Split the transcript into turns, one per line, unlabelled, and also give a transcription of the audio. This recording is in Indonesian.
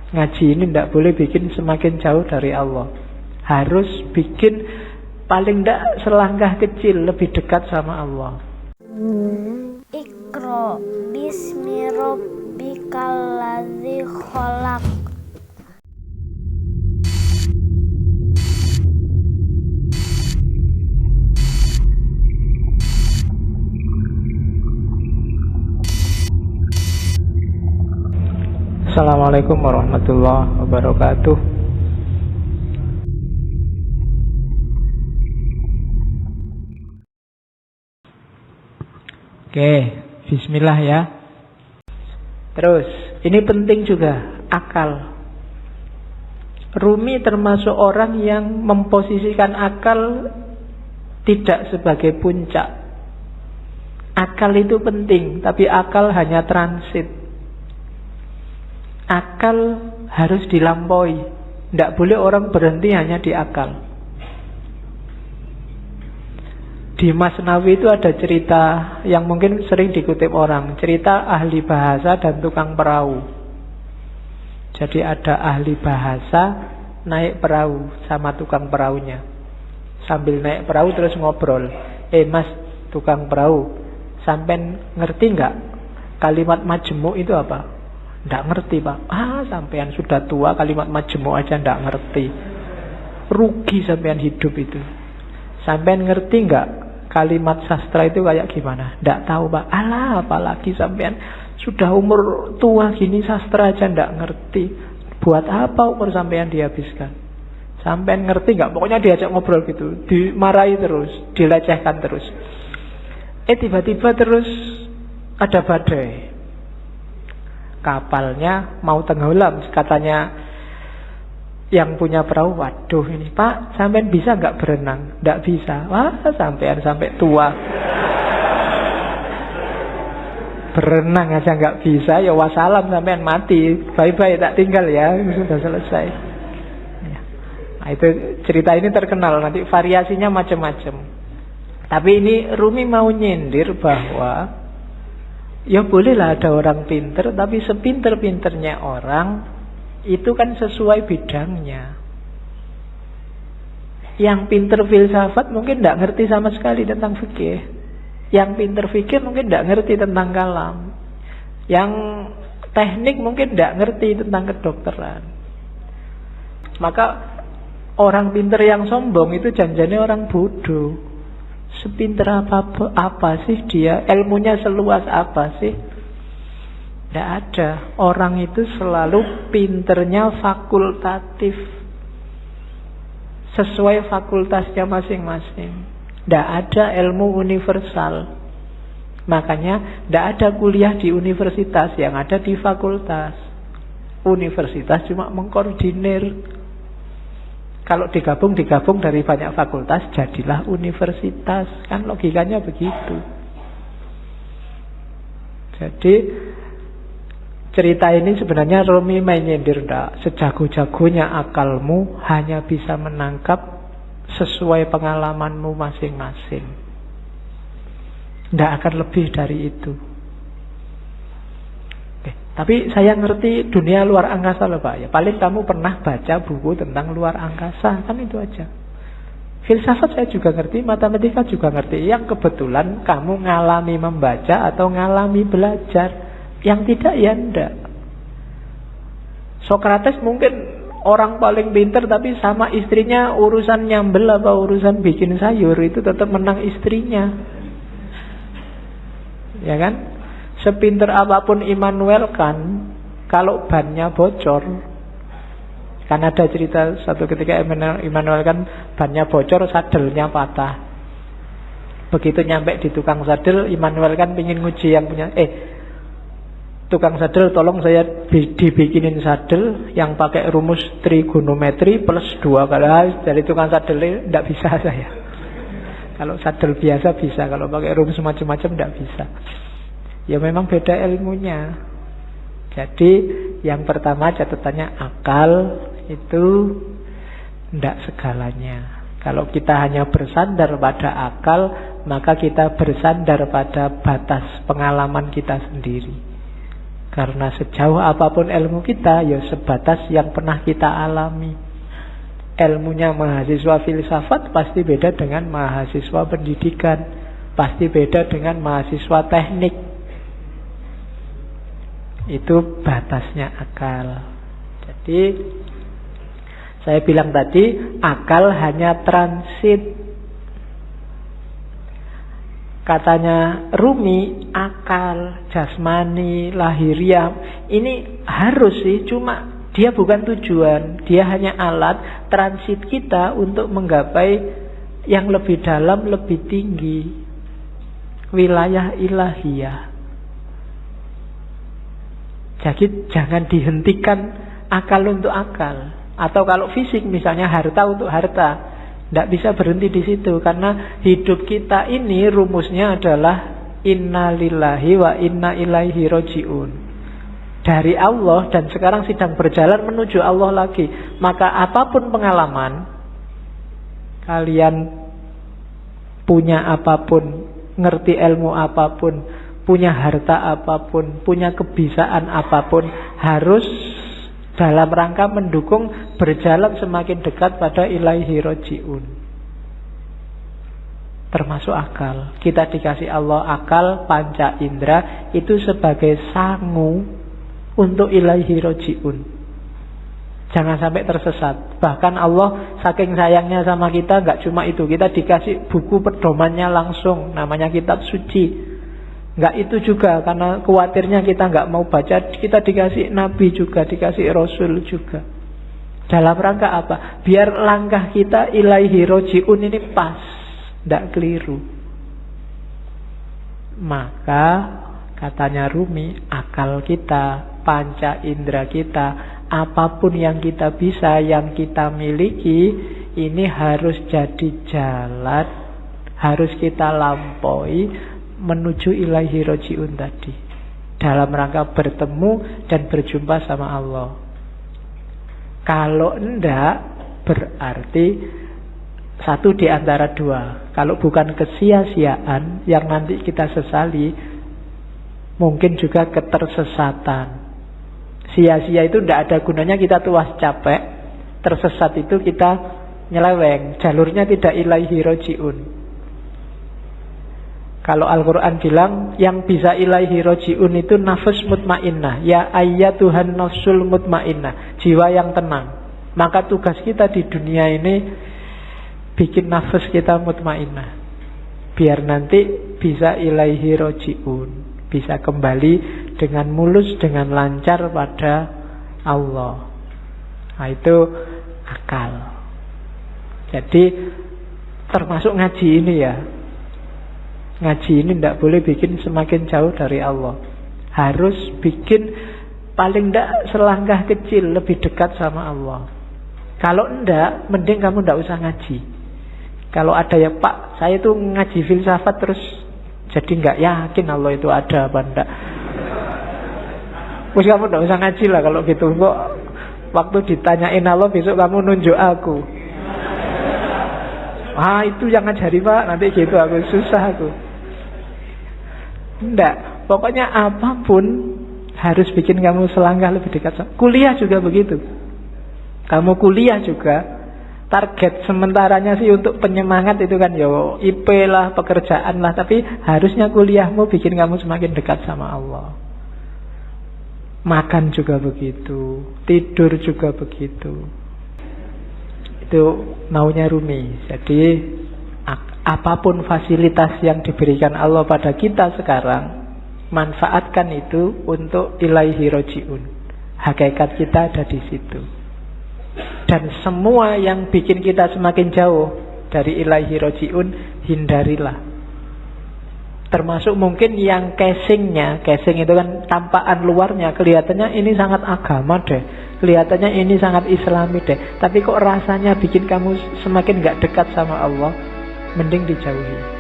Ngaji ini tidak boleh bikin semakin jauh dari Allah. Harus bikin paling tidak selangkah kecil lebih dekat sama Allah.
Iqra bismi rabbikal ladzi khalaq.
Assalamualaikum warahmatullahi wabarakatuh. Oke, bismillah ya. Terus, ini penting juga, akal. Rumi termasuk orang yang memposisikan akal tidak sebagai puncak. Akal itu penting, tapi akal hanya transit. Akal harus dilampaui. Tidak boleh orang berhenti hanya di akal. Di Masnawi itu ada cerita yang mungkin sering dikutip orang. Cerita ahli bahasa dan tukang perahu. Jadi ada ahli bahasa naik perahu sama tukang perahunya. Sambil naik perahu terus ngobrol. Mas, tukang perahu, sampean ngerti nggak kalimat majemuk itu apa? Nggak ngerti, Pak. Sampean sudah tua, kalimat majemuk aja nggak ngerti. Rugi sampean hidup itu. Sampean ngerti nggak kalimat sastra itu kayak gimana? Nggak tahu, Pak. Apalagi sampean sudah umur tua gini sastra aja nggak ngerti. Buat apa umur sampean dihabiskan? Sampean ngerti nggak? Pokoknya diajak ngobrol gitu, dimarahi terus, dilecehkan terus. Tiba-tiba terus ada badai. Kapalnya mau tenggelam, katanya yang punya perahu, waduh ini Pak, sampean bisa nggak berenang? Nggak bisa. Sampean sampai tua berenang aja nggak bisa, ya wassalam, sampean mati, bye-bye, tak tinggal ya, sudah selesai. Nah, itu cerita ini terkenal, nanti variasinya macam-macam. Tapi ini Rumi mau nyindir bahwa ya bolehlah ada orang pinter, tapi sepinter-pinternya orang itu kan sesuai bidangnya. Yang pinter filsafat mungkin tidak ngerti sama sekali tentang fikih. Yang pinter fikih mungkin tidak ngerti tentang kalam. Yang teknik mungkin tidak ngerti tentang kedokteran. Maka orang pinter yang sombong itu janjane orang bodoh. Sepinter apa sih dia? Ilmunya seluas apa sih? Tidak ada. Orang itu selalu pinternya fakultatif, sesuai fakultasnya masing-masing. Tidak ada ilmu universal. Makanya tidak ada kuliah di universitas, yang ada di fakultas. Universitas cuma mengkoordinir. Kalau digabung dari banyak fakultas, jadilah universitas. Kan logikanya begitu. Jadi cerita ini sebenarnya Rumi menyindir, sejago-jagonya akalmu hanya bisa menangkap sesuai pengalamanmu masing-masing. Tidak akan lebih dari itu. Tapi saya ngerti dunia luar angkasa loh Pak. Ya, paling kamu pernah baca buku tentang luar angkasa, kan itu aja. Filsafat saya juga ngerti, matematika juga ngerti. Yang kebetulan kamu ngalami membaca atau ngalami belajar. Yang tidak ya enggak. Sokrates mungkin orang paling pinter, tapi sama istrinya urusan nyambel apa urusan bikin sayur itu tetap menang istrinya. Ya kan? Sepinter apapun Immanuel kan, kalau bannya bocor, kan ada cerita satu ketika Immanuel kan bannya bocor, sadelnya patah. Begitu nyampe di tukang sadel, Immanuel kan pengen nguji yang punya, tukang sadel tolong saya dibikinin sadel yang pakai rumus trigonometri plus 2 kali. Dari tukang sadel tidak bisa saya. Kalau sadel biasa bisa, kalau pakai rumus macam-macam tidak bisa. Ya memang beda ilmunya. Jadi yang pertama catatannya akal itu tidak segalanya. Kalau kita hanya bersandar pada akal, maka kita bersandar pada batas pengalaman kita sendiri. Karena sejauh apapun ilmu kita, ya sebatas yang pernah kita alami. Ilmunya mahasiswa filsafat pasti beda dengan mahasiswa pendidikan, pasti beda dengan mahasiswa teknik. Itu batasnya akal. Jadi saya bilang tadi, akal hanya transit. Katanya Rumi, akal, jasmani, lahiriah, ini harus sih, cuma dia bukan tujuan. Dia hanya alat transit kita untuk menggapai yang lebih dalam, lebih tinggi, wilayah ilahiyah. Jadi jangan dihentikan akal untuk akal. Atau kalau fisik misalnya harta untuk harta, tidak bisa berhenti di situ. Karena hidup kita ini rumusnya adalah inna lillahi wa inna ilaihi roji'un. Dari Allah dan sekarang sedang berjalan menuju Allah lagi. Maka apapun pengalaman, kalian punya apapun, ngerti ilmu apapun, punya harta apapun, punya kebisaan apapun, harus dalam rangka mendukung berjalan semakin dekat pada ilaihi roji'un. Termasuk akal. Kita dikasih Allah akal, panca indera, itu sebagai sangu untuk ilaihi roji'un. Jangan sampai tersesat. Bahkan Allah saking sayangnya sama kita, gak cuma itu, kita dikasih buku pedomannya langsung, namanya kitab suci. Enggak itu juga, karena khawatirnya kita enggak mau baca, kita dikasih nabi juga, dikasih rasul juga. Dalam rangka apa? Biar langkah kita ilaihi roji'un ini pas, enggak keliru. Maka katanya Rumi, akal kita, panca indera kita, apapun yang kita bisa, yang kita miliki, ini harus jadi jalan, harus kita lampaui menuju ilaihi roji'un tadi, dalam rangka bertemu dan berjumpa sama Allah. Kalau enggak, berarti satu di antara dua. Kalau bukan kesia-siaan yang nanti kita sesali, mungkin juga ketersesatan. Sia-sia itu enggak ada gunanya, kita tuas capek. Tersesat itu kita nyeleweng, jalurnya tidak ilaihi roji'un. Kalau Al-Quran bilang yang bisa ilaihi roji'un itu nafs mutmainnah. Ya ayyatuhan nafsul mutmainnah, jiwa yang tenang. Maka tugas kita di dunia ini bikin nafs kita mutmainnah, biar nanti bisa ilaihi roji'un, bisa kembali dengan mulus, dengan lancar pada Allah. Nah itu akal. Jadi termasuk ngaji ini ya. Ngaji ini tidak boleh bikin semakin jauh dari Allah. Harus bikin paling tidak selangkah kecil lebih dekat sama Allah. Kalau enggak, mending kamu tidak usah ngaji. Kalau ada ya Pak, saya itu ngaji filsafat terus jadi enggak yakin Allah itu ada apa enggak. Terus kamu tidak usah ngaji lah kalau gitu. Kok waktu ditanyain Allah besok kamu nunjuk aku. Itu yang ngajari Pak, nanti gitu aku susah aku. Enggak, pokoknya apapun harus bikin kamu selangkah lebih dekat. Kuliah juga begitu. Kamu kuliah juga, target sementaranya sih untuk penyemangat itu kan yo IP lah, pekerjaan lah, tapi harusnya kuliahmu bikin kamu semakin dekat sama Allah. Makan juga begitu, tidur juga begitu. Itu maunya Rumi. Jadi apapun fasilitas yang diberikan Allah pada kita sekarang, manfaatkan itu untuk ilaihi roji'un. Hakikat kita ada di situ. Dan semua yang bikin kita semakin jauh dari ilaihi roji'un, hindarilah. Termasuk mungkin yang casingnya, casing itu kan tampakan luarnya, kelihatannya ini sangat agama deh, kelihatannya ini sangat islami deh, tapi kok rasanya bikin kamu semakin gak dekat sama Allah, mending dijauhi.